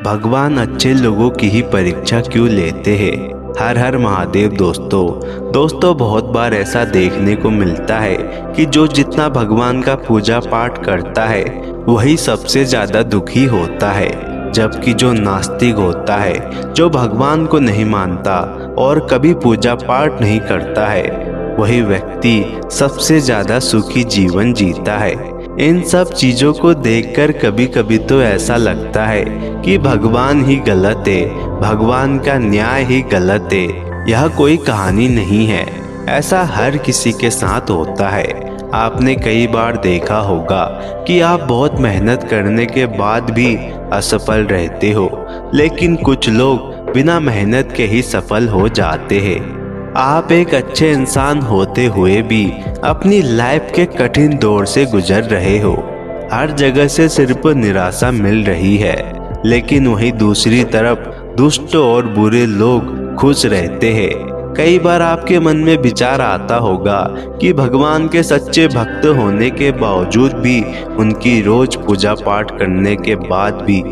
भगवान अच्छे लोगों की ही परीक्षा क्यों लेते हैं। हर हर महादेव दोस्तों बहुत बार ऐसा देखने को मिलता है कि जो जितना भगवान का पूजा पाठ करता है वही सबसे ज़्यादा दुखी होता है, जबकि जो नास्तिक होता है, जो भगवान को नहीं मानता और कभी पूजा पाठ नहीं करता है, वही व्यक्ति सबसे ज़्यादा सुखी जीवन जीता है। इन सब चीज़ों को देखकर कभी कभी तो ऐसा लगता है कि भगवान ही गलत है, भगवान का न्याय ही गलत है। यह कोई कहानी नहीं है, ऐसा हर किसी के साथ होता है। आपने कई बार देखा होगा कि आप बहुत मेहनत करने के बाद भी असफल रहते हो, लेकिन कुछ लोग बिना मेहनत के ही सफल हो जाते हैं। आप एक अच्छे इंसान होते हुए भी अपनी लाइफ के कठिन दौर से गुजर रहे हो। हर जगह से सिर्फ निराशा मिल रही है, लेकिन वहीं दूसरी तरफ दुष्ट और बुरे लोग खुश रहते हैं। कई बार आपके मन में विचार आता होगा कि भगवान के सच्चे भक्त होने के बावजूद भी, उनकी रोज पूजा पाठ करने के बाद भी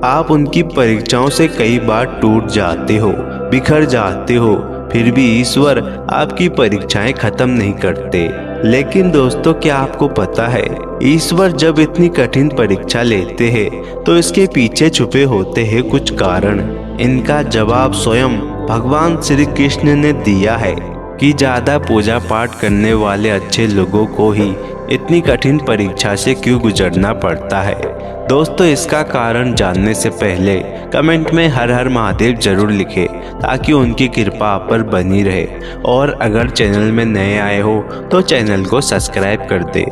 आप उनकी परीक्षाओं से कई बार टूट जाते हो, बिखर जाते हो। फिर भी ईश्वर आपकी परीक्षाएं खत्म नहीं करते। लेकिन दोस्तों, क्या आपको पता है, ईश्वर जब इतनी कठिन परीक्षा लेते हैं तो इसके पीछे छुपे होते हैं कुछ कारण। इनका जवाब स्वयं भगवान श्री कृष्ण ने दिया है कि ज्यादा पूजा पाठ करने वाले अच्छे लोगों को ही इतनी कठिन परीक्षा से क्यों गुजरना पड़ता है। दोस्तों, इसका कारण जानने से पहले कमेंट में हर हर महादेव जरूर लिखें, ताकि उनकी कृपा आप पर बनी रहे। और अगर चैनल में नए आए हो तो चैनल को सब्सक्राइब कर दे।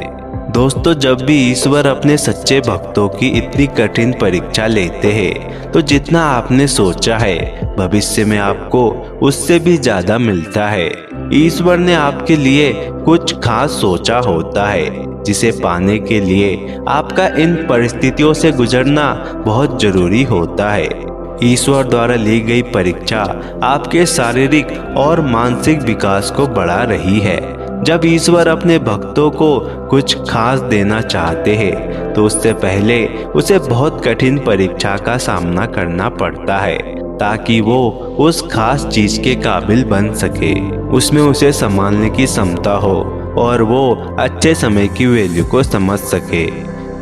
दोस्तों, जब भी ईश्वर अपने सच्चे भक्तों की इतनी कठिन परीक्षा लेते हैं तो जितना आपने सोचा है भविष्य में आपको उससे भी ज्यादा मिलता है। ईश्वर ने आपके लिए कुछ खास सोचा होता है, जिसे पाने के लिए आपका इन परिस्थितियों से गुजरना बहुत जरूरी होता है। ईश्वर द्वारा ली गई परीक्षा आपके शारीरिक और मानसिक विकास को बढ़ा रही है। जब ईश्वर अपने भक्तों को कुछ खास देना चाहते हैं तो उससे पहले उसे बहुत कठिन परीक्षा का सामना करना पड़ता है, ताकि वो उस खास चीज के काबिल बन सके, उसमें उसे संभालने की क्षमता हो और वो अच्छे समय की वैल्यू को समझ सके।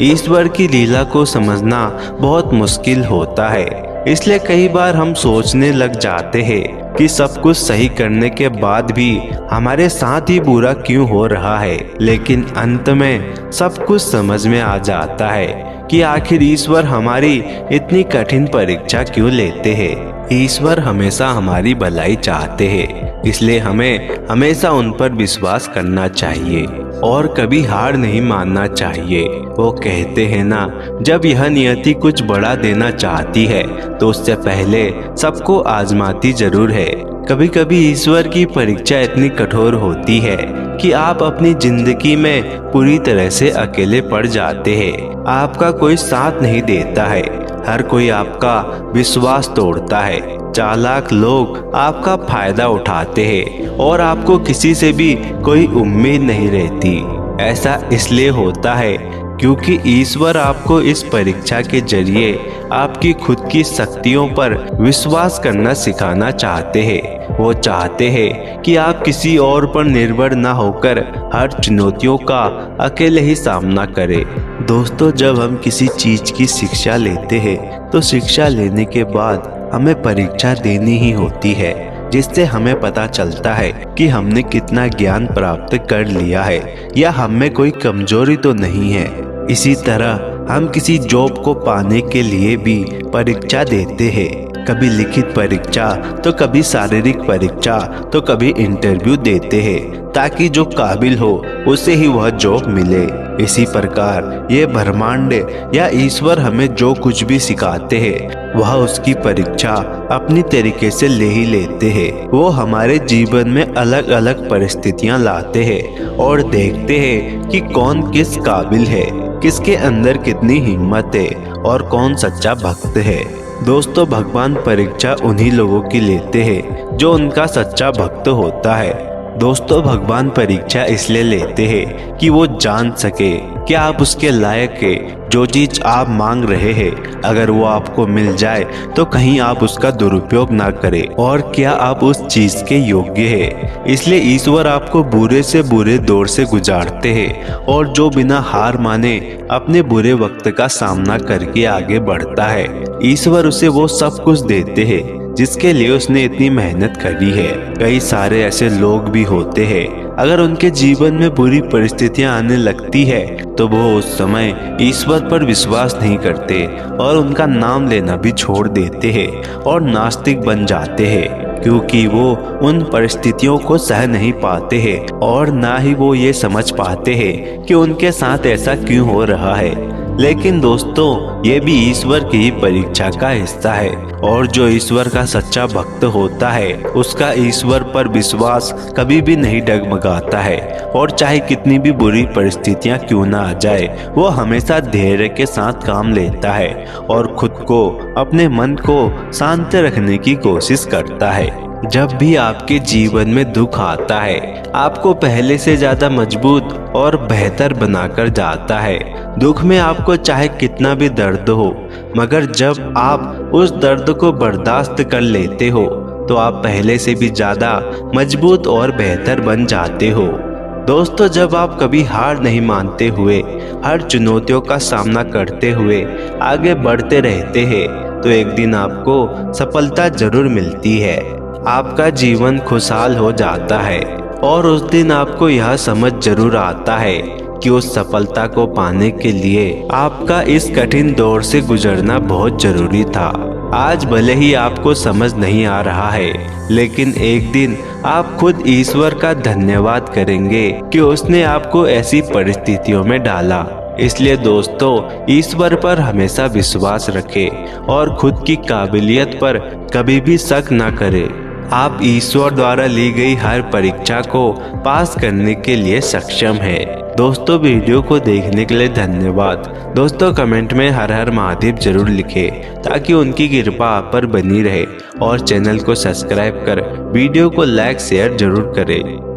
ईश्वर की लीला को समझना बहुत मुश्किल होता है, इसलिए कई बार हम सोचने लग जाते हैं कि सब कुछ सही करने के बाद भी हमारे साथ ही बुरा क्यों हो रहा है। लेकिन अंत में सब कुछ समझ में आ जाता है कि आखिर ईश्वर हमारी इतनी कठिन परीक्षा क्यों लेते हैं। ईश्वर हमेशा हमारी भलाई चाहते हैं, इसलिए हमें हमेशा उन पर विश्वास करना चाहिए और कभी हार नहीं मानना चाहिए। वो कहते हैं ना, जब यह नियति कुछ बड़ा देना चाहती है तो उससे पहले सबको आजमाती जरूर है। कभी कभी ईश्वर की परीक्षा इतनी कठोर होती है कि आप अपनी जिंदगी में पूरी तरह से अकेले पड़ जाते हैं। आपका कोई साथ नहीं देता है, हर कोई आपका विश्वास तोड़ता है, चालाक लोग आपका फायदा उठाते हैं और आपको किसी से भी कोई उम्मीद नहीं रहती। ऐसा इसलिए होता है क्योंकि ईश्वर आपको इस परीक्षा के जरिए आपकी खुद की शक्तियों पर विश्वास करना सिखाना चाहते हैं। वो चाहते हैं कि आप किसी और पर निर्भर न होकर हर चुनौतियों का अकेले ही सामना करें। दोस्तों, जब हम किसी चीज की शिक्षा लेते हैं तो शिक्षा लेने के बाद हमें परीक्षा देनी ही होती है, जिससे हमें पता चलता है कि हमने कितना ज्ञान प्राप्त कर लिया है या हम में कोई कमजोरी तो नहीं है। इसी तरह हम किसी जॉब को पाने के लिए भी परीक्षा देते हैं, कभी लिखित परीक्षा तो कभी शारीरिक परीक्षा तो कभी इंटरव्यू देते हैं, ताकि जो काबिल हो उसे ही वह जॉब मिले। इसी प्रकार ये ब्रह्मांड या ईश्वर हमें जो कुछ भी सिखाते हैं वह उसकी परीक्षा अपनी तरीके से ले ही लेते हैं। वो हमारे जीवन में अलग अलग परिस्थितियां लाते हैं और देखते हैं कि कौन किस काबिल है, किसके अंदर कितनी हिम्मत है और कौन सच्चा भक्त है। दोस्तों, भगवान परीक्षा उन्हीं लोगों की लेते हैं जो उनका सच्चा भक्त होता है। दोस्तों भगवान परीक्षा इसलिए लेते हैं कि वो जान सके कि आप उसके लायक है। जो चीज आप मांग रहे हैं अगर वो आपको मिल जाए तो कहीं आप उसका दुरुपयोग ना करें और क्या आप उस चीज के योग्य है। इसलिए ईश्वर आपको बुरे से बुरे दौर से गुजारते हैं और जो बिना हार माने अपने बुरे वक्त का सामना करके आगे बढ़ता है ईश्वर उसे वो सब कुछ देते हैं जिसके लिए उसने इतनी मेहनत करी है। कई सारे ऐसे लोग भी होते हैं अगर उनके जीवन में बुरी परिस्थितियां आने लगती है तो वो उस समय ईश्वर पर विश्वास नहीं करते और उनका नाम लेना भी छोड़ देते हैं और नास्तिक बन जाते हैं क्योंकि वो उन परिस्थितियों को सह नहीं पाते हैं और ना ही वो ये समझ पाते हैं कि उनके साथ ऐसा क्यों हो रहा है। लेकिन दोस्तों ये भी ईश्वर की ही परीक्षा का हिस्सा है और जो ईश्वर का सच्चा भक्त होता है उसका ईश्वर पर विश्वास कभी भी नहीं डगमगाता है और चाहे कितनी भी बुरी परिस्थितियां क्यों ना आ जाए वो हमेशा धैर्य के साथ काम लेता है और खुद को अपने मन को शांत रखने की कोशिश करता है। जब भी आपके जीवन में दुख आता है आपको पहले से ज्यादा मजबूत और बेहतर बनाकर जाता है। दुख में आपको चाहे कितना भी दर्द हो मगर जब आप उस दर्द को बर्दाश्त कर लेते हो तो आप पहले से भी ज्यादा मजबूत और बेहतर बन जाते हो। दोस्तों जब आप कभी हार नहीं मानते हुए हर चुनौतियों का सामना करते हुए आगे बढ़ते रहते हैं तो एक दिन आपको सफलता जरूर मिलती है। आपका जीवन खुशहाल हो जाता है और उस दिन आपको यह समझ जरूर आता है कि उस सफलता को पाने के लिए आपका इस कठिन दौर से गुजरना बहुत जरूरी था। आज भले ही आपको समझ नहीं आ रहा है लेकिन एक दिन आप खुद ईश्वर का धन्यवाद करेंगे कि उसने आपको ऐसी परिस्थितियों में डाला। इसलिए दोस्तों ईश्वर पर हमेशा विश्वास रखें और खुद की काबिलियत पर कभी भी शक न करें। आप ईश्वर द्वारा ली गई हर परीक्षा को पास करने के लिए सक्षम हैं। दोस्तों वीडियो को देखने के लिए धन्यवाद। दोस्तों कमेंट में हर हर महादेव जरूर लिखें ताकि उनकी कृपा आप पर बनी रहे और चैनल को सब्सक्राइब कर वीडियो को लाइक शेयर जरूर करें।